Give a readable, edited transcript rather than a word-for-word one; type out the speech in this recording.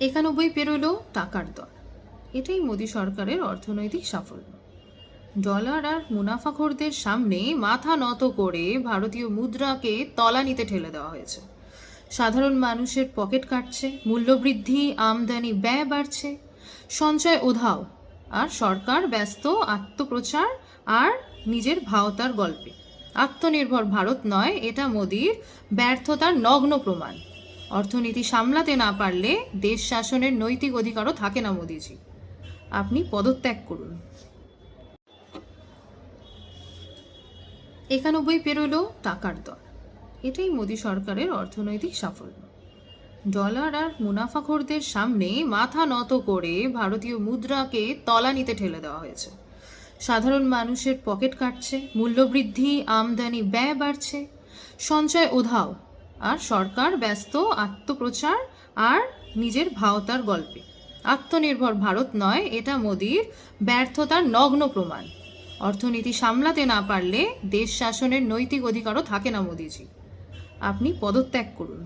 91 পেরোলো টাকার দর। এটাই মোদী সরকারের অর্থনৈতিক সাফল্য। ডলার আর মুনাফাখোরদের সামনে মাথা নত করে ভারতীয় মুদ্রাকে তলানিতে ঠেলে দেওয়া হয়েছে। সাধারণ মানুষের পকেট কাটছে, মূল্যবৃদ্ধি, আমদানি ব্যয় বাড়ছে, সঞ্চয় উধাও, আর সরকার ব্যস্ত আত্মপ্রচার আর নিজের ভাওতার গল্পে। আত্মনির্ভর ভারত নয়, এটা মোদির ব্যর্থতার নগ্ন প্রমাণ। অর্থনীতি সামলাতে না পারলে দেশ শাসনের নৈতিক অধিকারও থাকে না মোদিজি। আপনি পদত্যাগ করুন। 91 পেরোলো টাকার দর। এটাই মোদী সরকারের অর্থনৈতিক সাফল্য। ডলার আর মুনাফাখোরদের সামনে মাথা নত করে ভারতীয় মুদ্রাকে তলানিতে ঠেলে দেওয়া হয়েছে। সাধারণ মানুষের পকেট কাটছে, মূল্যবৃদ্ধি, আমদানি ব্যয় বাড়ছে, সঞ্চয় উধাও, আর সরকার ব্যস্ত আত্মপ্রচার আর নিজের ভাওতার গল্পে। আত্মনির্ভর ভারত নয়, এটা মোদির ব্যর্থতার নগ্ন প্রমাণ। অর্থনীতি সামলাতে না পারলে দেশ শাসনের নৈতিক অধিকারও থাকে না মোদিজি। আপনি পদত্যাগ করুন।